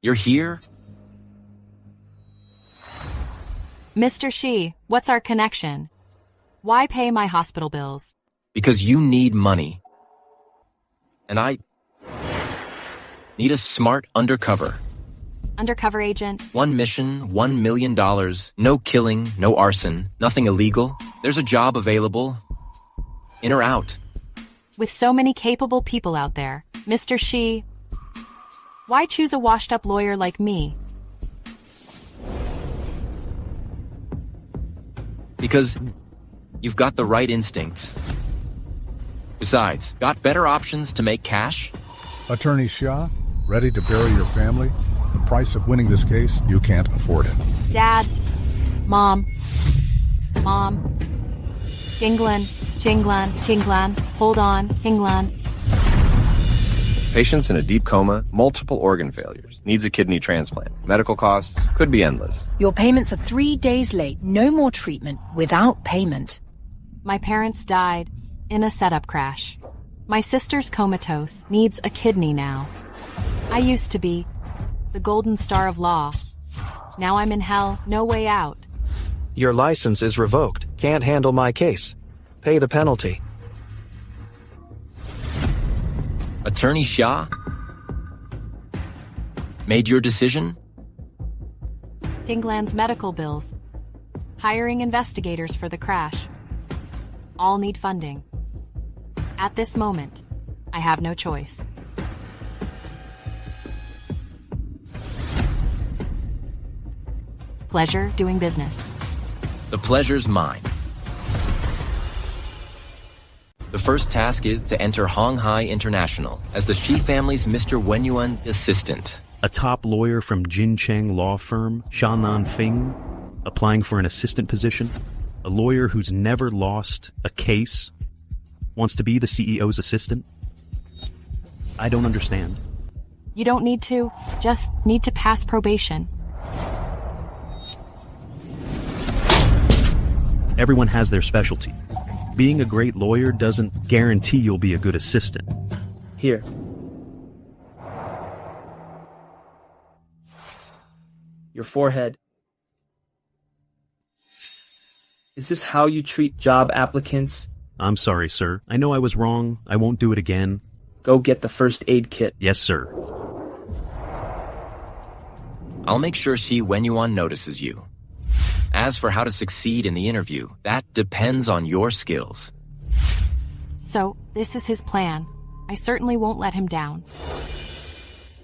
You're here? Mr. Shi, what's our connection? Why pay my hospital bills? Because you need money. And I need a smart undercover. Undercover agent? One mission, $1 million, no killing, no arson, nothing illegal. There's a job available. In or out. With so many capable people out there, Mr. Shi, why choose a washed-up lawyer like me? Because you've got the right instincts. Besides, got better options to make cash? Attorney Shah, ready to bury your family? The price of winning this case, you can't afford it. Dad. Mom. Jinglan. Hold on. Jinglan. Patient's in a deep coma, multiple organ failures, needs a kidney transplant. Medical costs could be endless. Your payments are 3 days late. No more treatment without payment. My parents died in a setup crash. My sister's comatose, needs a kidney now. I used to be the golden star of law. Now I'm in hell, no way out. Your license is revoked. Can't handle my case. Pay the penalty. Attorney Shah? Made your decision? Tinglan's medical bills. Hiring investigators for the crash. All need funding. At this moment, I have no choice. Pleasure doing business. The pleasure's mine. The first task is to enter Hong Hai International as the Shi family's Mr. Wenyuan's assistant. A top lawyer from Jin Cheng law firm, Shannan Fing, applying for an assistant position. A lawyer who's never lost a case, wants to be the CEO's assistant. I don't understand. You don't need to, just need to pass probation. Everyone has their specialty. Being a great lawyer doesn't guarantee you'll be a good assistant. Here. Your forehead. Is this how you treat job applicants? I'm sorry, sir. I know I was wrong. I won't do it again. Go get the first aid kit. Yes, sir. I'll make sure Shi Wenyuan notices you. As for how to succeed in the interview, that depends on your skills. So, this is his plan. I certainly won't let him down.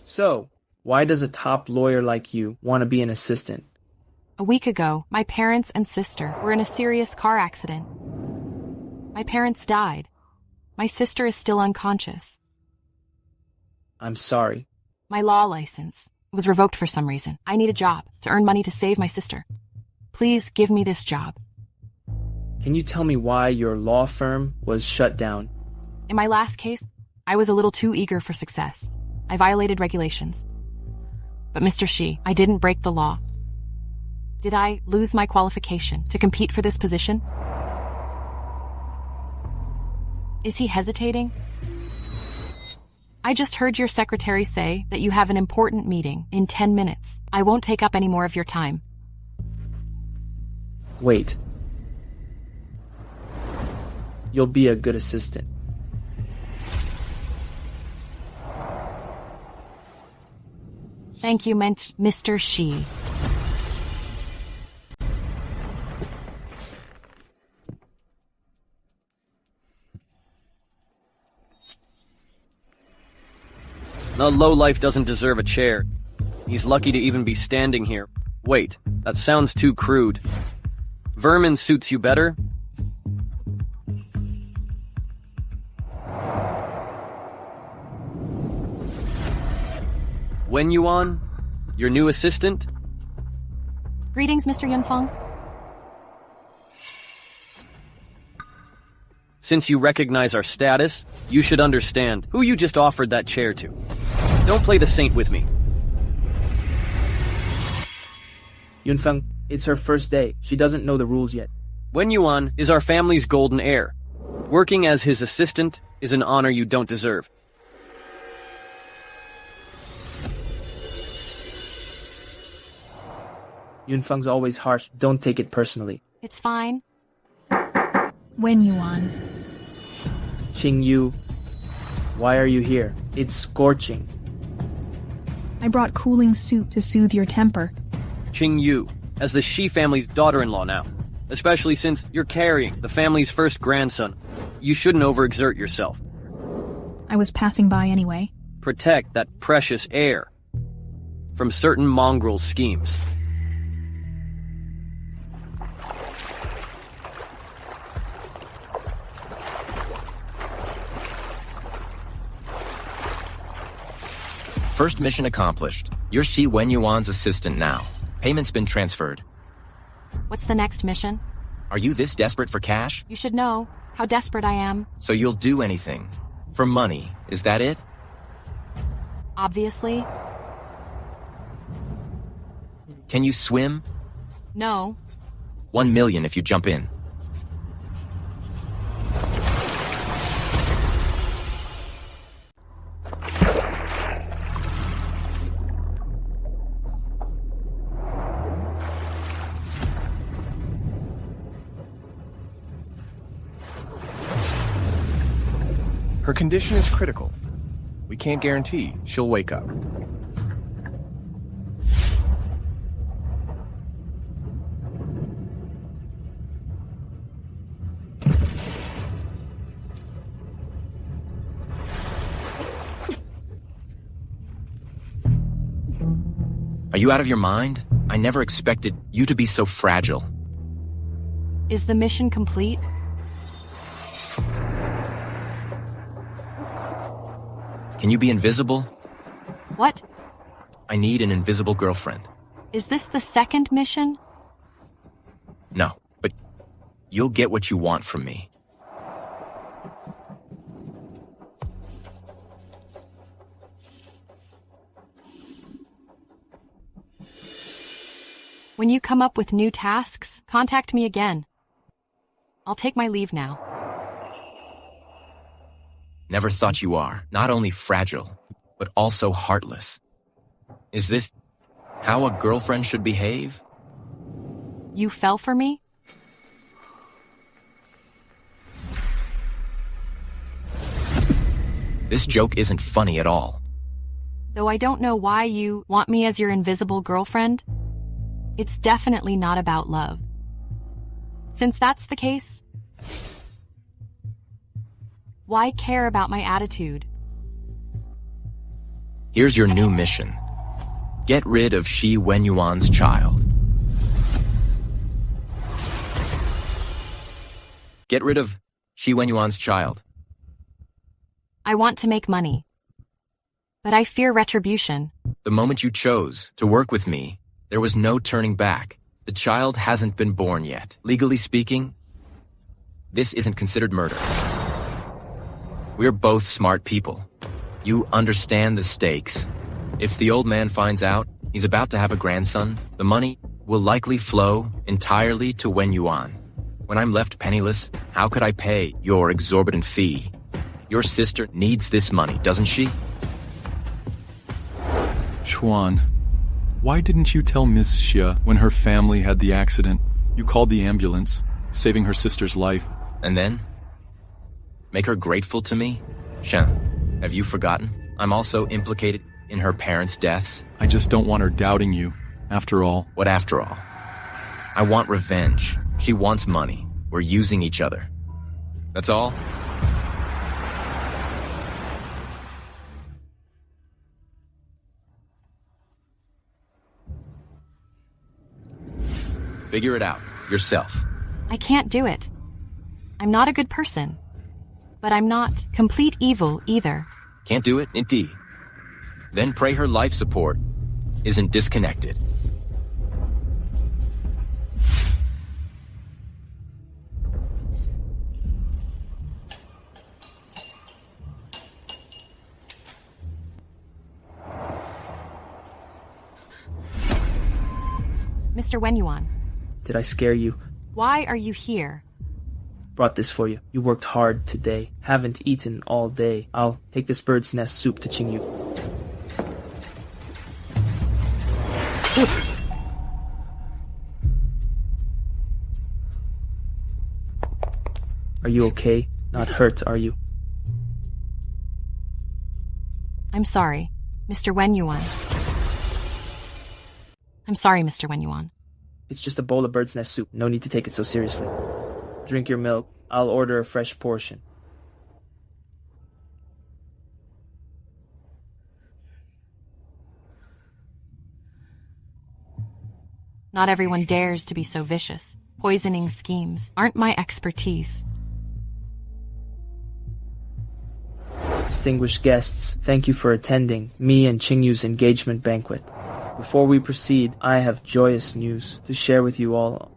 So, why does a top lawyer like you want to be an assistant? A week ago, my parents and sister were in a serious car accident. My parents died. My sister is still unconscious. I'm sorry. My law license was revoked for some reason. I need a job to earn money to save my sister. Please give me this job. Can you tell me why your law firm was shut down? In my last case, I was a little too eager for success. I violated regulations. But Mr. Shi, I didn't break the law. Did I lose my qualification to compete for this position? Is he hesitating? I just heard your secretary say that you have an important meeting in 10 minutes. I won't take up any more of your time. Wait. You'll be a good assistant. Thank you, Mr. Shi. The lowlife doesn't deserve a chair. He's lucky to even be standing here. Wait, that sounds too crude. Vermin suits you better? Wenyuan? Your new assistant? Greetings, Mr. Yunfeng. Since you recognize our status, you should understand who you just offered that chair to. Don't play the saint with me. Yunfeng, it's her first day. She doesn't know the rules yet. Wenyuan is our family's golden heir. Working as his assistant is an honor you don't deserve. Yunfeng's always harsh. Don't take it personally. It's fine. Wen Yuan. Qing Yu, why are you here? It's scorching. I brought cooling soup to soothe your temper. Qing Yu, as the Shi family's daughter-in-law now, especially since you're carrying the family's first grandson, you shouldn't overexert yourself. I was passing by anyway. Protect that precious heir from certain mongrel schemes. First mission accomplished. You're Shi Wenyuan's assistant now. Payment's been transferred. What's the next mission? Are you this desperate for cash? You should know how desperate I am. So you'll do anything. For money, is that it? Obviously. Can you swim? No. 1 million if you jump in. Her condition is critical. We can't guarantee she'll wake up. Are you out of your mind? I never expected you to be so fragile. Is the mission complete? Can you be invisible? What? I need an invisible girlfriend. Is this the second mission? No, but you'll get what you want from me. When you come up with new tasks, contact me again. I'll take my leave now. Never thought you are not only fragile, but also heartless. Is this how a girlfriend should behave? You fell for me? This joke isn't funny at all. Though I don't know why you want me as your invisible girlfriend, it's definitely not about love. Since that's the case, why care about my attitude? Here's your new mission. Get rid of Shi Wenyuan's child. Get rid of Shi Wenyuan's child. I want to make money, but I fear retribution. The moment you chose to work with me, there was no turning back. The child hasn't been born yet. Legally speaking, this isn't considered murder. We're both smart people. You understand the stakes. If the old man finds out he's about to have a grandson, the money will likely flow entirely to Wenyuan. When I'm left penniless, how could I pay your exorbitant fee? Your sister needs this money, doesn't she? Chuan, why didn't you tell Miss Xia when her family had the accident? You called the ambulance, saving her sister's life. And then? Make her grateful to me? Shen, have you forgotten? I'm also implicated in her parents' deaths. I just don't want her doubting you, after all. What after all? I want revenge. She wants money. We're using each other. That's all? Figure it out, yourself. I can't do it. I'm not a good person. But I'm not complete evil either. Can't do it, indeed. Then pray her life support isn't disconnected. Mr. Wenyuan. Did I scare you? Why are you here? Brought this for you. You worked hard today. Haven't eaten all day. I'll take this bird's nest soup to Qing Yu. Are you okay? Not hurt, are you? I'm sorry, Mr. Wenyuan. I'm sorry, Mr. Wenyuan. It's just a bowl of bird's nest soup. No need to take it so seriously. Drink your milk. I'll order a fresh portion. Not everyone dares to be so vicious. Poisoning schemes aren't my expertise. Distinguished guests, thank you for attending me and Qingyu's engagement banquet. Before we proceed, I have joyous news to share with you all.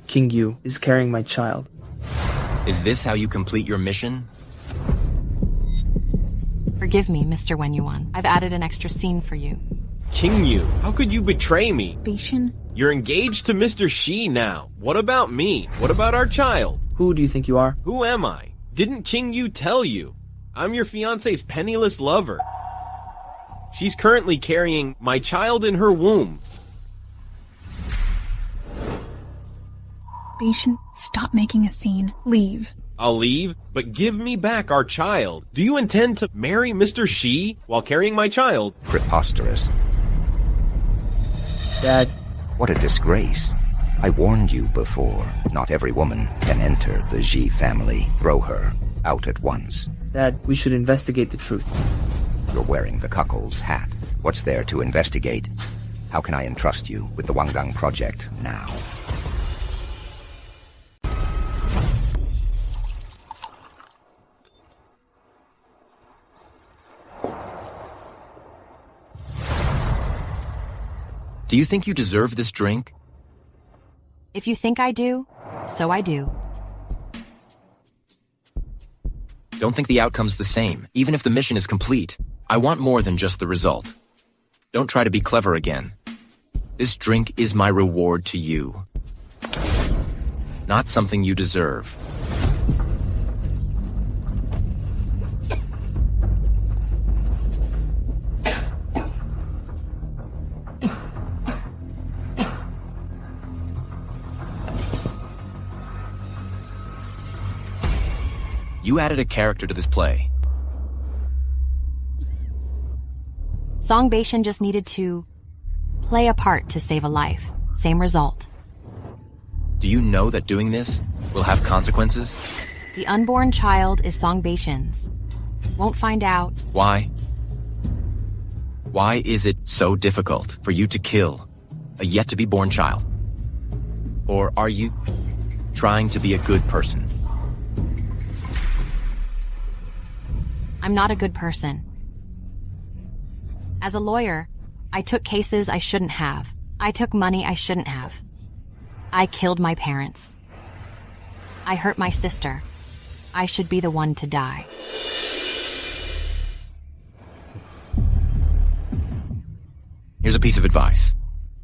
Qingyu is carrying my child. Is this how you complete your mission? Forgive me, Mr. Wenyuan. I've added an extra scene for you. Qingyu, how could you betray me? Beishan? You're engaged to Mr. Shi now. What about me? What about our child? Who do you think you are? Who am I? Didn't Qingyu tell you? I'm your fiance's penniless lover. She's currently carrying my child in her womb. Beishan, stop making a scene. Leave. I'll leave, but give me back our child. Do you intend to marry Mr. Shi while carrying my child? Preposterous. Dad. What a disgrace. I warned you before. Not every woman can enter the Xi family. Throw her out at once. Dad, we should investigate the truth. You're wearing the cuckold's hat. What's there to investigate? How can I entrust you with the Wangang project now? Do you think you deserve this drink? If you think I do, so I do. Don't think the outcome's the same, even if the mission is complete. I want more than just the result. Don't try to be clever again. This drink is my reward to you. Not something you deserve. You added a character to this play. Song Beishan just needed to play a part to save a life. Same result. Do you know that doing this will have consequences? The unborn child is Song Beishan's. Won't find out. Why? Why is it so difficult for you to kill a yet-to-be-born child? Or are you trying to be a good person? I'm not a good person. As a lawyer, I took cases I shouldn't have. I took money I shouldn't have. I killed my parents. I hurt my sister. I should be the one to die. Here's a piece of advice.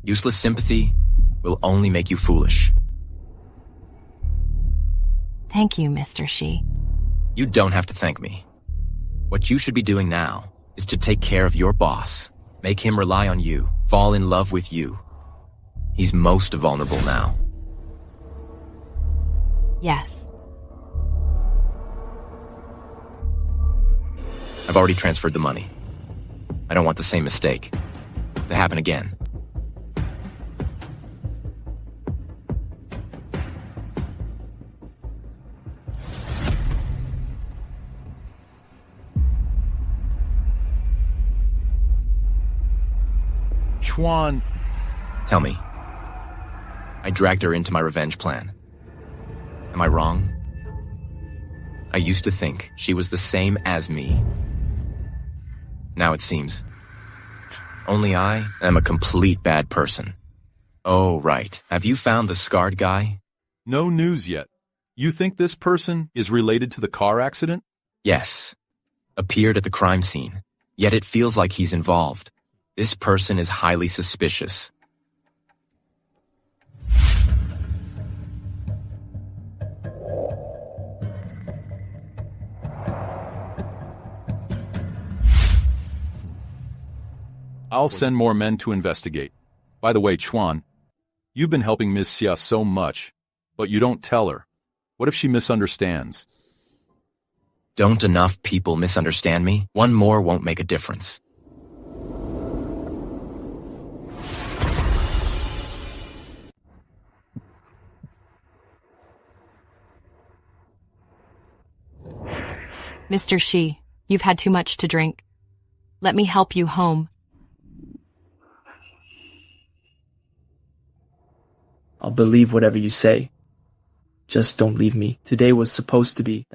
Useless sympathy will only make you foolish. Thank you, Mr. Shi. You don't have to thank me. What you should be doing now is to take care of your boss. Make him rely on you. Fall in love with you. He's most vulnerable now. Yes. I've already transferred the money. I don't want the same mistake to happen again. Chuan. Tell me. I dragged her into my revenge plan. Am I wrong? I used to think she was the same as me. Now it seems only I am a complete bad person. Oh, right. Have you found the scarred guy? No news yet. You think this person is related to the car accident? Yes. Appeared at the crime scene. Yet it feels like he's involved. This person is highly suspicious. I'll send more men to investigate. By the way, Chuan, you've been helping Ms. Xia so much, but you don't tell her. What if she misunderstands? Don't enough people misunderstand me? One more won't make a difference. Mr. Shi, you've had too much to drink. Let me help you home. I'll believe whatever you say. Just don't leave me. Today was supposed to be